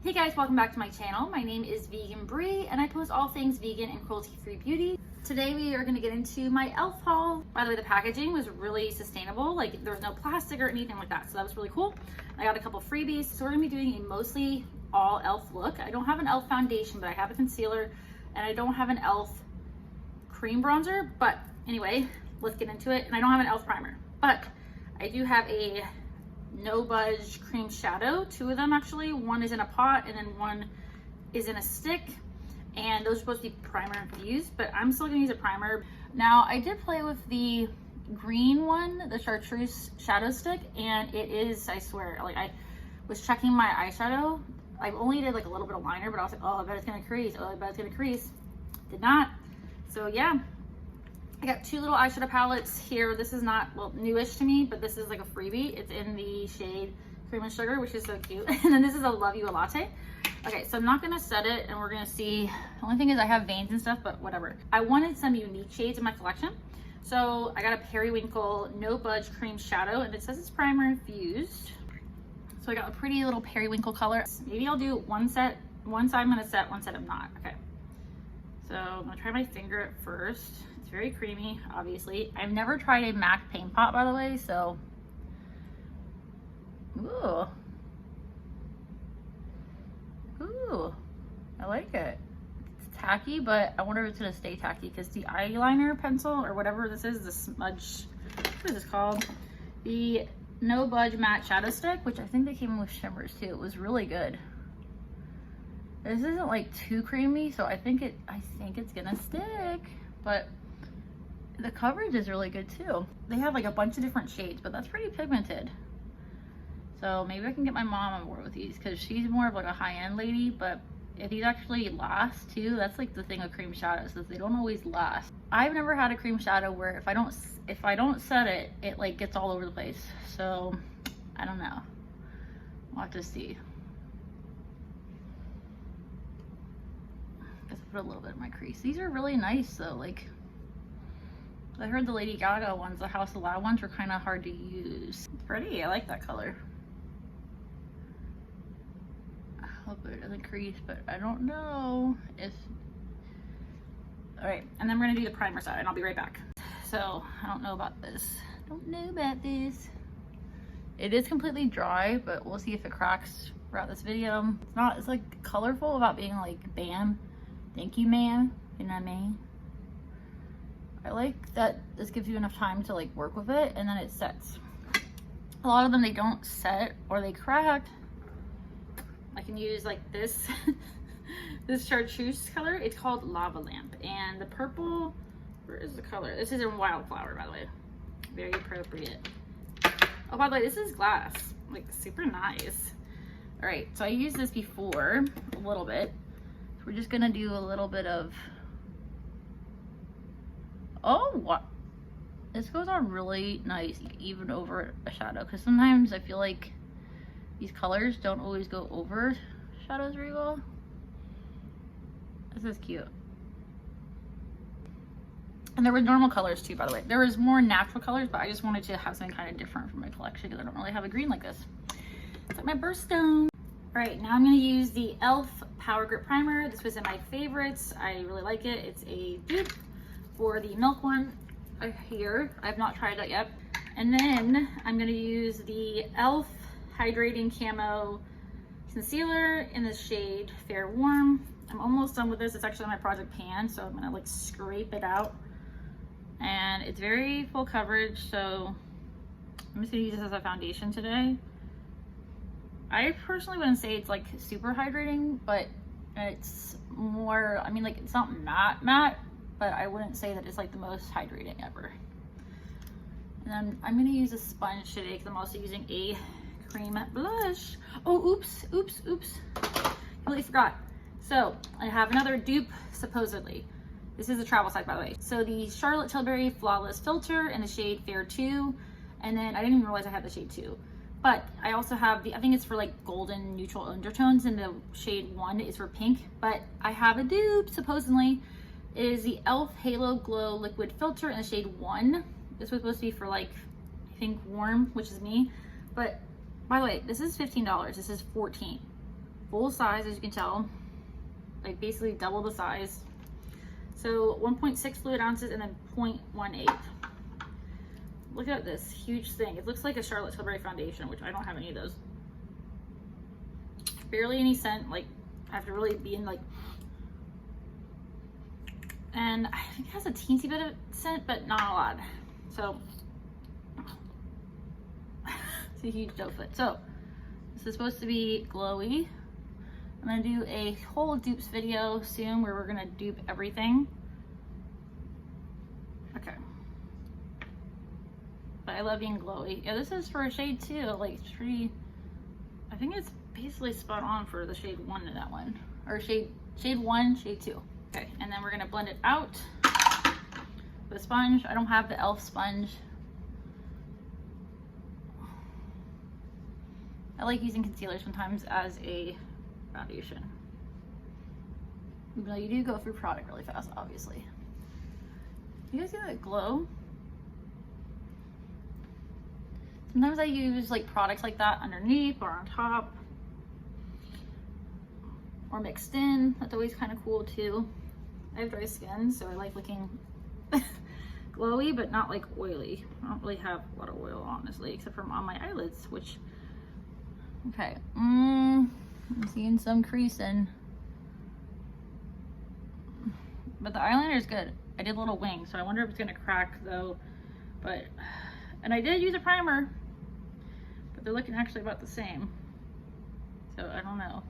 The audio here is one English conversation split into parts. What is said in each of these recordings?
Hey guys, welcome back to my channel. My name is Vegan Brie and I post all things vegan and cruelty-free beauty. Today we are going to get into my e.l.f. haul. By the way, the packaging was really sustainable. Like there was no plastic or anything like that, so that was really cool. I got a couple freebies. So we're going to be doing a mostly all e.l.f. look. I don't have an e.l.f. foundation, but I have a concealer, and I don't have an e.l.f. cream bronzer. But anyway, let's get into it. And I don't have an e.l.f. primer, but I do have a No Budge cream shadow, two of them actually. One is in a pot and then one is in a stick, and those are supposed to be primer infused, but I'm still gonna use a primer. Now I did play with the green one, the chartreuse shadow stick, and it is, I swear, like I was checking my eyeshadow. I only did like a little bit of liner, but I was like, oh, I bet it's gonna crease. Oh, I bet it's gonna crease. Did not. So yeah, I got two little eyeshadow palettes here. This is not, well, newish to me, but this is like a freebie. It's in the shade Cream and Sugar, which is so cute. And then this is a Love You a Latte. Okay, so I'm not gonna set it, and we're gonna see. The only thing is I have veins and stuff, but whatever. I wanted some unique shades in my collection. So I got a Periwinkle No Budge cream shadow, and it says it's primer infused. So I got a pretty little periwinkle color. Maybe I'll do one set, one side I'm gonna set, one side I'm not. Okay. So I'm gonna try my finger at first. It's very creamy, obviously. I've never tried a MAC paint pot, by the way, so. Ooh. Ooh, I like it. It's tacky, but I wonder if it's gonna stay tacky because the eyeliner pencil or whatever this is, the smudge, what is this called? The No Budge matte shadow stick, which I think they came with shimmers too. It was really good. This isn't like too creamy, so I think it's gonna stick, but the coverage is really good too. They have like a bunch of different shades, but that's pretty pigmented. So maybe I can get my mom on board with these because she's more of like a high-end lady, but if these actually last too, that's like the thing with cream shadows, is they don't always last. I've never had a cream shadow where if I don't set it, it like gets all over the place. So I don't know. We'll have to see. Guess I put a little bit in my crease. These are really nice though. Like I heard the Lady Gaga ones, the House of Loud ones, were kind of hard to use. It's pretty. I like that color. I hope it doesn't crease, but I don't know if. All right, and then we're gonna do the primer side, and I'll be right back. So I don't know about this. Don't know about this. It is completely dry, but we'll see if it cracks throughout this video. It's not. It's like colorful without being like bam. Thank you, ma'am. You know what I mean? I like that this gives you enough time to like work with it, and then it sets. A lot of them, they don't set or they crack. I can use like this this chartreuse color. It's called Lava Lamp, and the purple, where is the color? This is in Wallflower, by the way. Very appropriate. Oh, by the way, this is glass, like super nice. All right, so I used this before a little bit. So we're just gonna do a little bit of, oh, what? This goes on really nice, even over a shadow, because sometimes I feel like these colors don't always go over shadows very well. This is cute. And there were normal colors too, by the way. There was more natural colors, but I just wanted to have something kind of different for my collection because I don't really have a green like this. It's like my birthstone. All right, now I'm gonna use the e.l.f. Power Grip Primer. This was in my favorites. I really like it. It's a dupe for the milk one here. I've not tried that yet. And then I'm gonna use the e.l.f. Hydrating Camo Concealer in the shade Fair Warm. I'm almost done with this. It's actually on my project pan, so I'm gonna like scrape it out. And it's very full coverage, so I'm just gonna use this as a foundation today. I personally wouldn't say it's like super hydrating, but it's more, I mean, like it's not matte, but I wouldn't say that it's like the most hydrating ever. And then I'm gonna use a sponge today because I'm also using a cream blush. Oh, oops. Completely forgot. So I have another dupe, supposedly. This is a travel size, by the way. So the Charlotte Tilbury Flawless Filter in the shade Fair 2. And then I didn't even realize I had the shade 2. But I also have the, I think it's for like golden neutral undertones, and the shade 1 is for pink. But I have a dupe, supposedly. It is the e.l.f. Halo Glow Liquid Filter in the shade 1. This was supposed to be for like, I think warm, which is me. But by the way, this is $15. This is $14. full size, as you can tell, like basically double the size. So 1.6 fluid ounces and then 0.18. Look at this huge thing. It looks like a Charlotte Tilbury foundation, which I don't have any of those. Barely any scent. Like, I have to really be in like, and I think it has a teensy bit of scent, but not a lot. So it's a huge doe foot. So this is supposed to be glowy. I'm gonna do a whole dupes video soon where we're gonna dupe everything. Okay. But I love being glowy. Yeah, this is for a shade 2. Like, it's pretty, I think it's basically spot on for the shade 1 in that one. Or shade 1, shade 2. Okay, and then we're gonna blend it out with a sponge. I don't have the e.l.f. sponge. I like using concealer sometimes as a foundation. Even though you do go through product really fast, obviously. You guys see that glow? Sometimes I use like products like that underneath or on top. Or mixed in. That's always kind of cool too. I have dry skin, so I like looking glowy, but not like oily. I don't really have a lot of oil, honestly, except for on my eyelids, which, okay. I'm seeing some creasing. But the eyeliner is good. I did a little wing, so I wonder if it's gonna crack though. But, and I did use a primer, but they're looking actually about the same. So I don't know.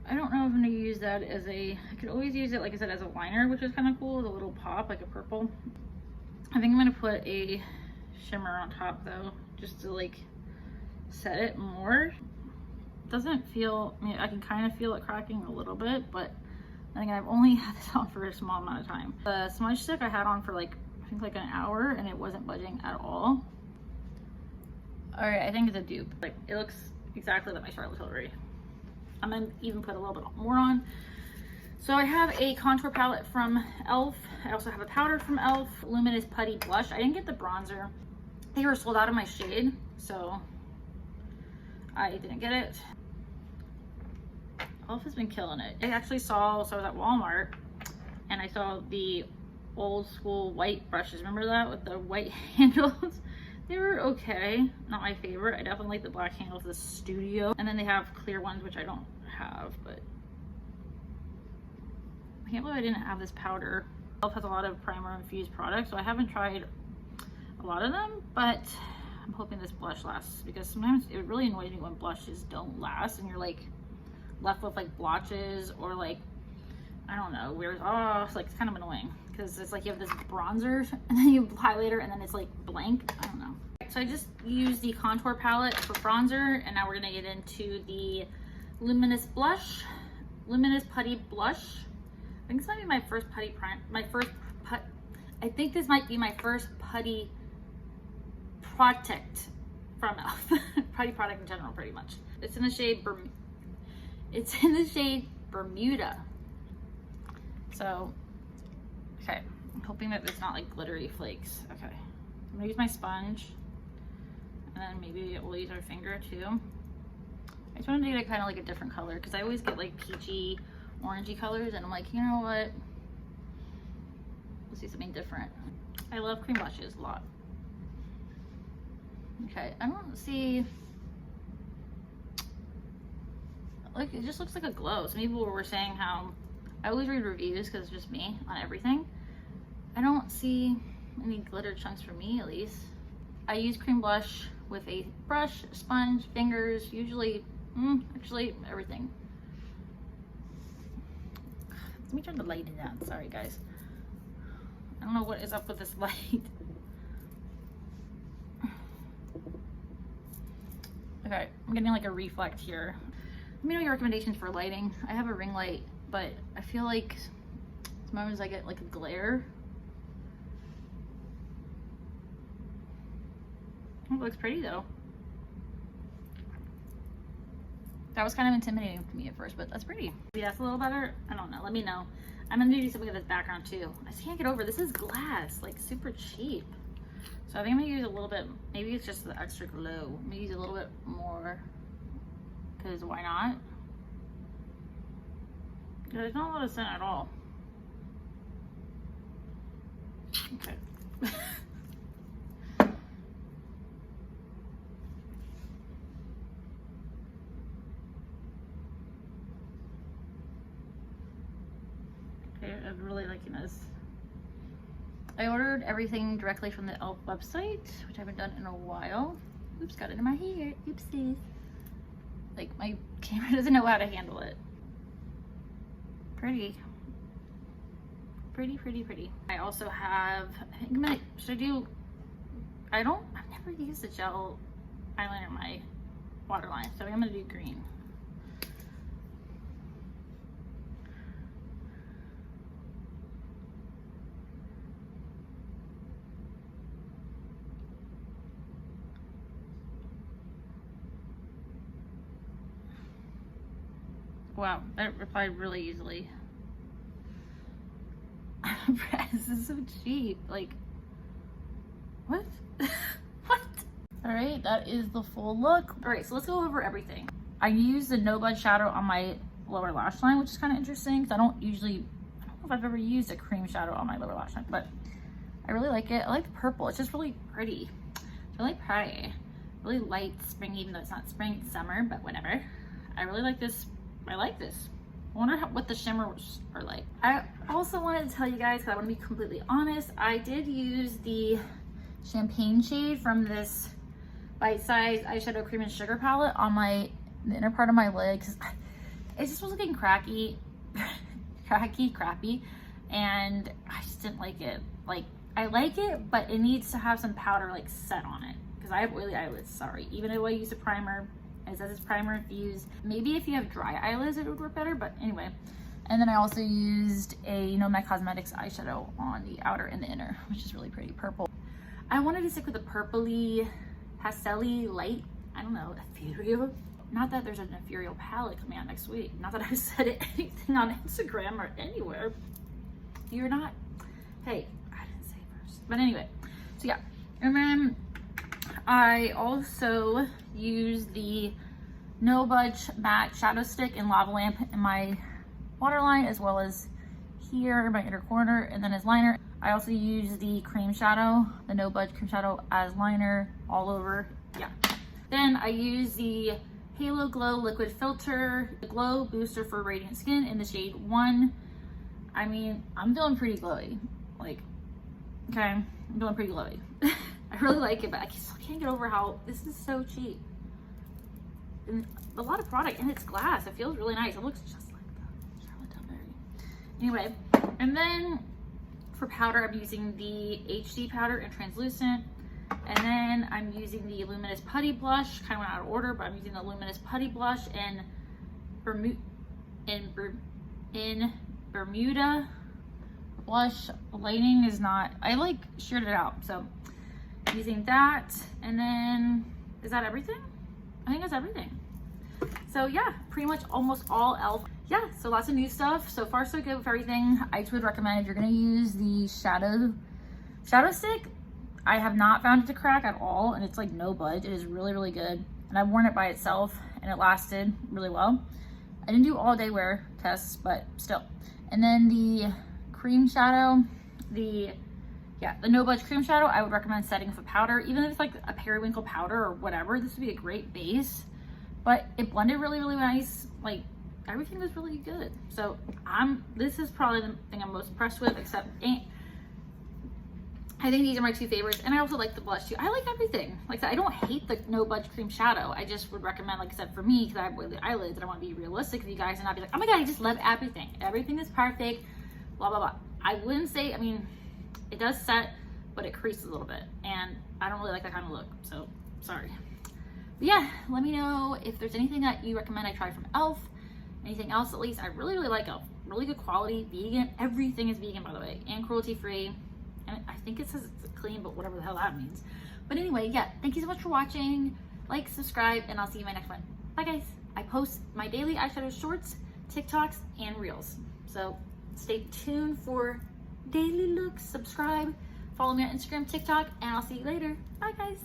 I don't know if I'm gonna use that as a, I could always use it, like I said, as a liner, which is kind of cool, with a little pop, like a purple. I think I'm gonna put a shimmer on top though, just to like set it more. It doesn't feel, I mean, I can kind of feel it cracking a little bit, but I think I've only had this on for a small amount of time. The smudge stick I had on for like, I think like an hour, and it wasn't budging at all. All right, I think it's a dupe. Like, it looks exactly like my Charlotte Tilbury. I'm gonna even put a little bit more on. So I have a contour palette from e.l.f. I also have a powder from e.l.f. Luminous Putty blush. I didn't get the bronzer. They were sold out of my shade, so I didn't get it. e.l.f. has been killing it. I actually saw, so I was at Walmart and I saw the old school white brushes. Remember that with the white handles? They were okay, not my favorite. I definitely like the black handle for the studio. And then they have clear ones, which I don't have, but I can't believe I didn't have this powder. e.l.f. has a lot of primer infused products, so I haven't tried a lot of them, but I'm hoping this blush lasts, because sometimes it really annoys me when blushes don't last and you're like left with like blotches, or like, I don't know, wears off. Like, it's kind of annoying because it's like you have this bronzer and then you have highlighter and then it's like blank. I don't know. So I just used the contour palette for bronzer, and now we're gonna get into the Luminous blush, Luminous Putty blush. I think this might be my first putty I think this might be my first putty product from e.l.f. Putty product in general, pretty much. It's in the shade Bermuda. So, okay, I'm hoping that it's not like glittery flakes. Okay, I'm gonna use my sponge, and then maybe we'll use our finger too. I just wanted to get it kind of like a different color, because I always get like peachy, orangey colors, and I'm like, you know what? Let's do something different. I love cream blushes a lot. Okay, I don't see, like, it just looks like a glow. Some people were saying how, I always read reviews because it's just me on everything. I don't see any glitter chunks for me, at least. I use cream blush with a brush, sponge, fingers, usually, actually everything. Let me turn the light down. Sorry, guys. I don't know what is up with this light. Okay, I'm getting like a reflect here. Let me know your recommendations for lighting. I have a ring light, but I feel like sometimes I get like a glare. Oh, it looks pretty though. That was kind of intimidating to me at first, but that's pretty. Maybe that's a little better. I don't know. Let me know. I'm gonna do something with this background too. I just can't get over. This is glass, like super cheap. So I think I'm gonna use a little bit. Maybe it's just the extra glow. I'm gonna use a little bit more, because why not? There's not a lot of scent at all. Okay. Okay, I'm really liking this. I ordered everything directly from the e.l.f. website, which I haven't done in a while. Oops, got it in my hair. Oopsies. Like, my camera doesn't know how to handle it. Pretty. Pretty, pretty, pretty. I also have, I think I should I do, I've never used a gel eyeliner in my waterline, so I'm gonna do green. Wow, that replied really easily. This is so cheap. Like, what? What? All right, that is the full look. All right, so let's go over everything. I used the No Budge shadow on my lower lash line, which is kind of interesting because I don't know if I've ever used a cream shadow on my lower lash line, but I really like it. I like the purple. It's just really pretty. It's really pretty. Really light spring, even though it's not spring, it's summer, but whatever. I really like this. I like this. I wonder what the shimmers are like. I also wanted to tell you guys, because I want to be completely honest, I did use the champagne shade from this Bite Size Eyeshadow Cream and Sugar palette on the inner part of my lid, because it just was looking crappy, and I just didn't like it. Like, I like it, but it needs to have some powder like set on it, because I have oily eyelids, sorry. Even though I use a primer, it says it's primer infused. Maybe if you have dry eyelids, it would work better, but anyway. And then I also used a Nomad Cosmetics eyeshadow on the outer and the inner, which is really pretty purple. I wanted to stick with a purpley, pastel-y light, I don't know, ethereal. Not that there's an ethereal palette coming out next week. Not that I've said anything on Instagram or anywhere. You're not, hey, I didn't say first. But anyway, so yeah. And then I also used the No Budge Matte Shadowstick in Lava Lamp in my waterline, as well as here in my inner corner, and then as liner. I also used the cream shadow, the No Budge cream shadow, as liner all over. Yeah. Then I used the Halo Glow Liquid Filter, the Glow Booster for Radiant Skin in the shade 1. I mean, I'm feeling pretty glowy. Like, okay, I'm feeling pretty glowy. I really like it, but I still can't get over how this is so cheap. And a lot of product, and it's glass. It feels really nice. It looks just like the Charlotte Tilbury. Anyway, and then for powder, I'm using the HD powder in translucent. And then I'm using the Luminous Putty blush. Kind of went out of order, but I'm using the Luminous Putty blush in Bermuda. Blush lighting is not, I like sheared it out, so using that. And then, is that everything? I think that's everything. So yeah, pretty much almost all e.l.f. Yeah, so lots of new stuff. So far so good with everything. I just would recommend if you're gonna use the Shadowstick, I have not found it to crack at all, and it's like no budge. It is really, really good. And I've worn it by itself and it lasted really well. I didn't do all day wear tests, but still. And then the cream shadow, the No Budge cream shadow, I would recommend setting with a powder. Even if it's like a periwinkle powder or whatever, this would be a great base. But it blended really, really nice. Like, everything was really good. So this is probably the thing I'm most impressed with, except I think these are my two favorites. And I also like the blush too. I like everything. Like I said, I don't hate the No Budge cream shadow. I just would recommend, like I said, for me, because I have oily eyelids and I want to be realistic with you guys and not be like, oh my God, I just love everything. Everything is perfect, blah, blah, blah. I wouldn't say, I mean, it does set, but it creases a little bit. And I don't really like that kind of look. So sorry. But yeah, let me know if there's anything that you recommend I try from e.l.f. Anything else, at least. I really, really like e.l.f. Really good quality, vegan. Everything is vegan, by the way, and cruelty free. And I think it says it's clean, but whatever the hell that means. But anyway, yeah, thank you so much for watching. Like, subscribe, and I'll see you in my next one. Bye, guys. I post my daily eyeshadow shorts, TikToks, and Reels. So stay tuned for daily looks. Subscribe, follow me on Instagram, TikTok, and I'll see you later. Bye, guys.